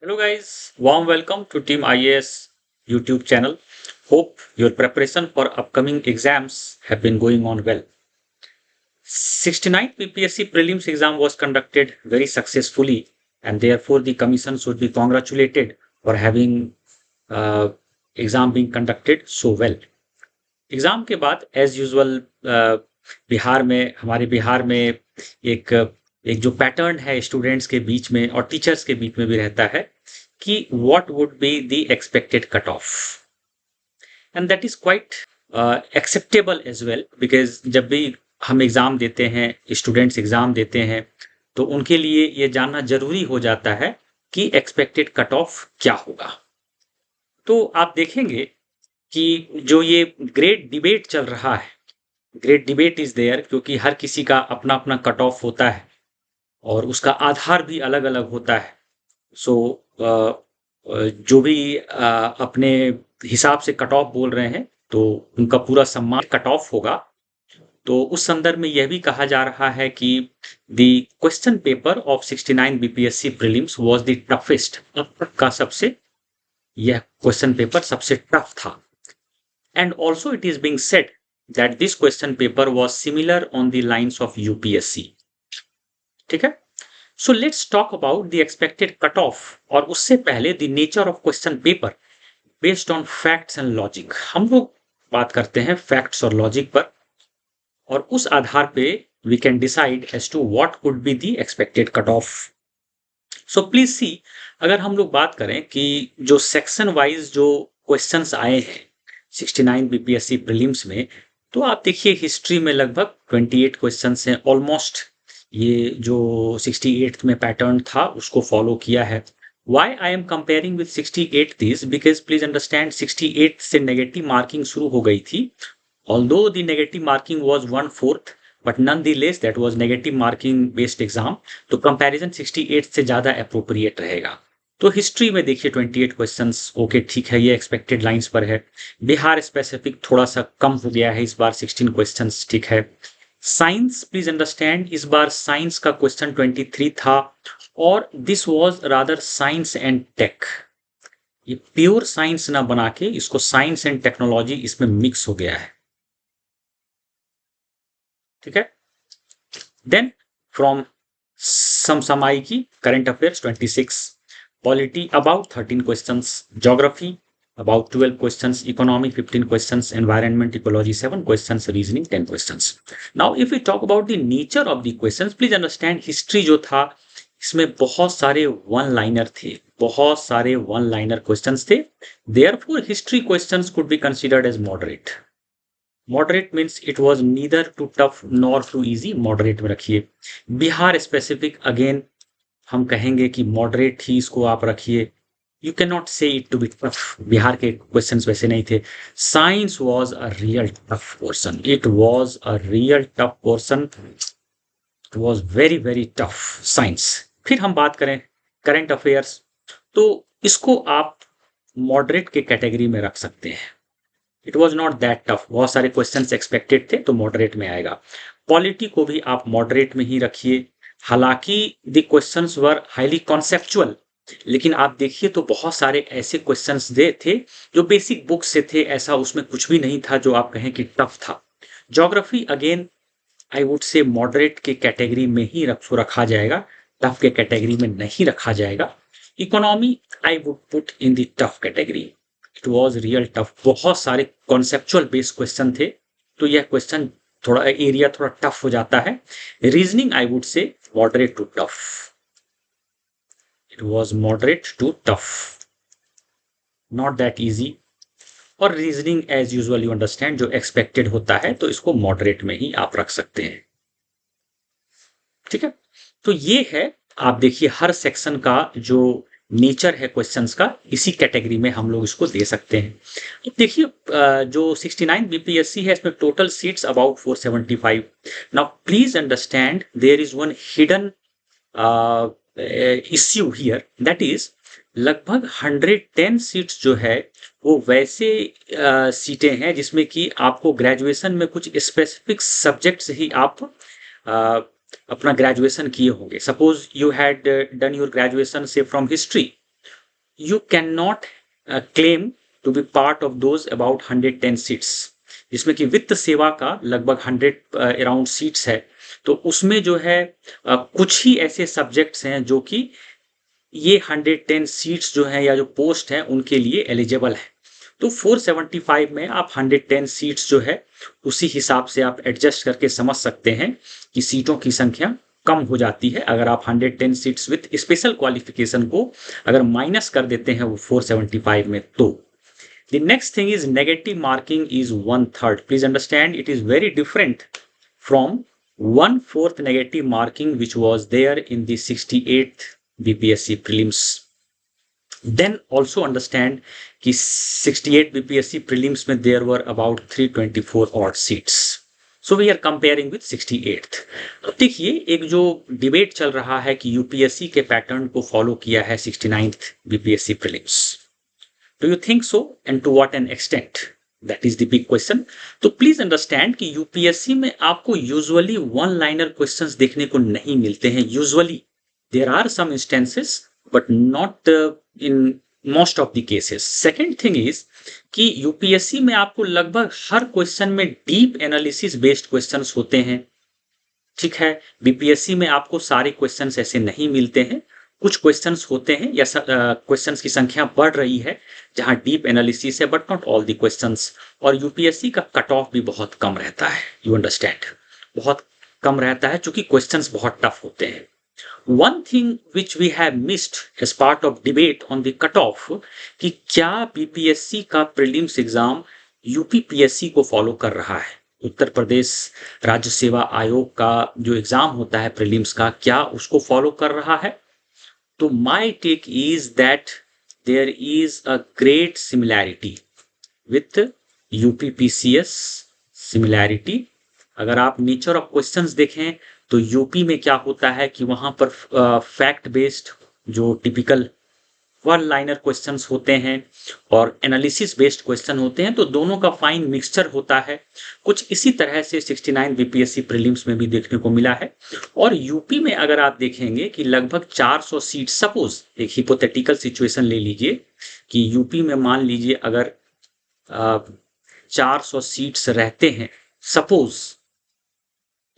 Hello guys, warm welcome to Team IAS YouTube channel. Hope your preparation for upcoming exams have been going on well. 69th PPSC prelims exam was conducted very successfully and therefore the commission should be congratulated for having uh, exam being conducted so well. Exam के बाद as usual हमारे बिहार में एक एक जो pattern है students के बीच में और टीचर्स के बीच में भी रहता है कि what would be the expected cut off and that is quite acceptable as well because जब भी हम एग्ज़ाम देते हैं स्टूडेंट्स एग्ज़ाम देते हैं तो उनके लिए ये जानना जरूरी हो जाता है कि एक्सपेक्टेड कट ऑफ क्या होगा। तो आप देखेंगे कि जो ये ग्रेट डिबेट चल रहा है, ग्रेट डिबेट इज देयर, क्योंकि हर किसी का अपना अपना कट ऑफ होता है और उसका आधार भी अलग अलग होता है। सो जो भी अपने हिसाब से कट ऑफ बोल रहे हैं तो उनका पूरा सम्मान कट ऑफ होगा। तो उस संदर्भ में यह भी कहा जा रहा है कि the question paper of 69 BPSC prelims was the toughest, अब तक का सबसे यह क्वेश्चन पेपर सबसे टफ था। And also it is being said that this question paper was similar on the lines of UPSC. ठीक है, so let's talk about the expected cut of, और उससे पहले the nature of question paper based on facts and logic. हम लोग बात करते हैं फैक्ट्स और लॉजिक पर, और उस आधार पे we can decide as to what could be the expected cut off. So please see, अगर हम लोग बात करें कि जो सेक्शन वाइज जो क्वेश्चंस आए हैं 69 बीपीएससी प्रीलिम्स में, तो आप देखिए हिस्ट्री में लगभग 28 क्वेश्चंस हैं ऑलमोस्ट। ये जो 68th में पैटर्न था उसको फॉलो किया है। Why I am comparing with 68 this, because please understand 68 से नेगेटिव मार्किंग शुरू हो गई थी। Although the negative marking was 1/4, but nonetheless that was negative marking based exam, तो कंपैरिजन 68 से ज़्यादा अप्रोप्रिएट रहेगा। तो हिस्ट्री में देखिए 28 क्वेश्चंस, ओके ठीक है, ये एक्सपेक्टेड लाइंस पर है। बिहार स्पेसिफिक थोड़ा सा कम हो गया है इस बार, 16 क्वेश्चंस, ठीक है। साइंस प्लीज अंडरस्टैंड, इस बार साइंस का क्वेश्चन 23 था, और this was rather science and tech. ये प्योर साइंस ना बना के इसको साइंस एंड टेक्नोलॉजी इसमें मिक्स हो गया है। ठीक है, देन फ्रॉम समसामयिकी की current affairs 26, polity about 13 questions, geography about 12 questions, economic 15 questions, environment ecology 7 questions, reasoning 10 questions. Now if we talk about the nature of the questions, please understand history जो था इसमें बहुत सारे वन लाइनर थे, बहुत सारे वन लाइनर क्वेश्चंस थे। therefore history questions could be considered as moderate. Moderate means it was neither too tough nor too easy, moderate में रखिए। बिहार स्पेसिफिक अगेन हम कहेंगे कि मॉडरेट ही इसको आप रखिए, you can not say it to be tough, Bihar के क्वेश्चंस वैसे नहीं थे। Science was a real tough portion, it was a real tough portion, it was very very tough science. फिर हम बात करें करंट अफेयर्स, तो इसको आप मॉडरेट के कैटेगरी में रख सकते हैं। It was not that tough, बहुत सारे क्वेश्चन एक्सपेक्टेड थे तो मॉडरेट में आएगा। पॉलिटी को भी आप मॉडरेट में ही रखिए, हालांकि the questions were highly conceptual, लेकिन आप देखिए तो बहुत सारे ऐसे क्वेश्चंस दे थे जो बेसिक बुक से थे, ऐसा उसमें कुछ भी नहीं था जो आप कहें कि टफ था। Geography again I would say moderate के कैटेगरी में ही रखा जाएगा, टफ के कैटेगरी में नहीं रखा जाएगा। Economy I would put in the tough category, it was real tough, बहुत सारे कॉन्सेप्चुअल बेस्ड क्वेश्चन थे, तो यह क्वेश्चन थोड़ा एरिया थोड़ा टफ हो जाता है। Reasoning I would say moderate to tough, it was moderate to tough, not that easy. और reasoning as usual you understand जो एक्सपेक्टेड होता है तो इसको मॉडरेट में ही आप रख सकते हैं। ठीक है, तो ये है, आप देखिए हर सेक्शन का जो नेचर है क्वेश्चंस का, इसी कैटेगरी में हम लोग इसको दे सकते हैं। अब देखिए जो 69 बीपीएससी है इसमें total seats about 475। Now please understand there is one hidden issue here, that is लगभग 110 सीट्स जो है वो वैसे सीटें हैं जिसमें कि आपको ग्रेजुएशन में कुछ स्पेसिफिक सब्जेक्ट से ही आप अपना ग्रेजुएशन किए होंगे। Suppose you had done your graduation से from history, you cannot claim to be part of those about 110 seats, जिसमें कि वित्त सेवा का लगभग 100 अराउंड सीट्स है। तो उसमें जो है कुछ ही ऐसे सब्जेक्ट्स हैं जो कि ये 110 सीट्स जो हैं या जो पोस्ट हैं उनके लिए एलिजिबल है। तो 475 में आप 110 सीट्स जो है उसी हिसाब से आप एडजस्ट करके समझ सकते हैं कि सीटों की संख्या कम हो जाती है अगर आप 110 सीट्स विथ स्पेशल क्वालिफिकेशन को अगर माइनस कर देते हैं वो 475 में। तो the next thing is negative marking is 1/3। Please understand it is very different from 1/4 negative marking which was there in the 68th BPSC prelims. Then also understand कि 68 BPSC prelims में there were about 324 odd seats. So we are comparing with 68th. तो देखिए एक जो debate चल रहा है कि यूपीएससी के पैटर्न को फॉलो किया है 69th BPSC prelims. Do you think so? And to what an extent? That is the big question. तो प्लीज अंडरस्टैंड कि यूपीएससी में आपको यूजुअली वन लाइनर क्वेश्चंस देखने को नहीं मिलते हैं। Usually there are some instances but not in most of the cases. Second thing is कि यूपीएससी में आपको लगभग हर क्वेश्चन में डीप एनालिसिस बेस्ड क्वेश्चंस होते हैं। ठीक है, बीपीएससी में आपको सारे क्वेश्चंस ऐसे नहीं मिलते हैं, कुछ क्वेश्चंस होते हैं या क्वेश्चंस की संख्या बढ़ रही है जहां डीप एनालिसिस है but not all the questions. और यूपीएससी का कट ऑफ भी बहुत कम रहता है, यू अंडरस्टैंड, बहुत कम रहता है क्योंकि क्वेश्चंस बहुत टफ होते हैं। One thing which we have missed as part of debate on the cutoff कि क्या बीपीएससी का प्रीलिम्स एग्जाम यूपीपीएससी को फॉलो कर रहा है, उत्तर प्रदेश राज्य सेवा आयोग का जो एग्जाम होता है प्रीलिम्स का, क्या उसको फॉलो कर रहा है? तो my take is that there is a great similarity with UPPCS similarity। अगर आप नेचर ऑफ क्वेश्चंस देखें तो यूपी में क्या होता है कि वहां पर फैक्ट बेस्ड जो टिपिकल वन लाइनर क्वेश्चंस होते हैं और एनालिसिस बेस्ड क्वेश्चन होते हैं, तो दोनों का फाइन मिक्सचर होता है। कुछ इसी तरह से 69 बीपीएससी प्रीलिम्स में भी देखने को मिला है। और यूपी में अगर आप देखेंगे कि लगभग 400 सीट, सपोज एक हिपोथेटिकल सिचुएशन ले लीजिए कि यूपी में मान लीजिए अगर 400 सीट्स रहते हैं सपोज,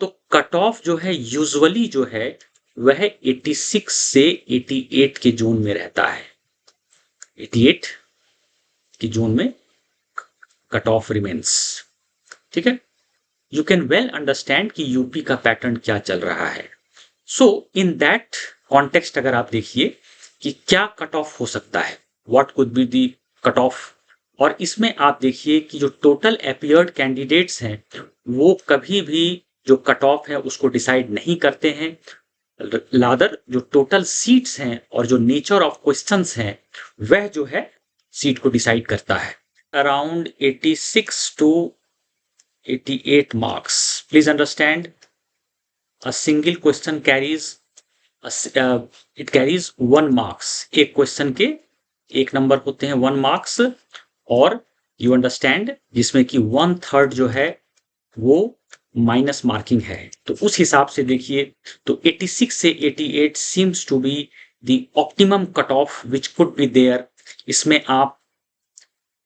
तो कट ऑफ जो है यूजुअली जो है वह 86 से 88 के जोन में रहता है। 88 के जोन में कट ऑफ रिमेन्स। ठीक है, यू कैन वेल अंडरस्टैंड कि यूपी का पैटर्न क्या चल रहा है। सो इन दैट कॉन्टेक्स्ट अगर आप देखिए कि क्या कट ऑफ हो सकता है, what could be the cut off, और इसमें आप देखिए कि जो टोटल अपीयर्ड कैंडिडेट्स हैं वो कभी भी जो कट ऑफ है उसको डिसाइड नहीं करते हैं, रादर जो टोटल सीट्स हैं और जो नेचर ऑफ क्वेश्चंस हैं वह जो है सीट को डिसाइड करता है। Around 86 to 88 marks. Please understand, a single question carries it carries 1 marks. एक क्वेश्चन के एक नंबर होते हैं 1 मार्क्स, और यू अंडरस्टैंड जिसमें कि 1/3 जो है वो माइनस मार्किंग है। तो उस हिसाब से देखिए तो 86 से 88 seems to be the optimum cut off which could be there. इसमें आप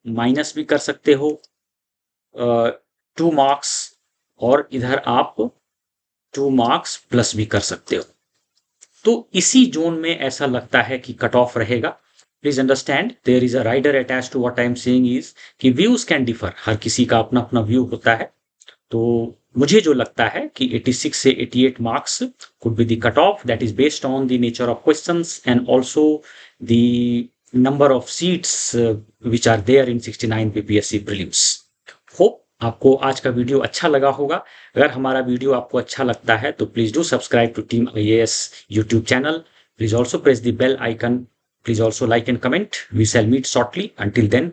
माइनस भी कर सकते हो 2 मार्क्स, और इधर आप 2 मार्क्स प्लस भी कर सकते हो। तो इसी जोन में ऐसा लगता है कि कट ऑफ रहेगा। Please understand there is a rider attach to what I am saying is कि व्यूज कैन डिफर, हर किसी का अपना अपना व्यू होता है। तो मुझे जो लगता है कि 86 से 88 marks could be the cutoff that is based on the nature of questions and also the number of seats which are there in 69 BPSC prelims. Hope आपको आज का वीडियो अच्छा लगा होगा। अगर हमारा वीडियो आपको अच्छा लगता है तो please do subscribe to team IAS YouTube channel. Please also press the bell icon. Please also like and comment. We shall meet shortly. Until then.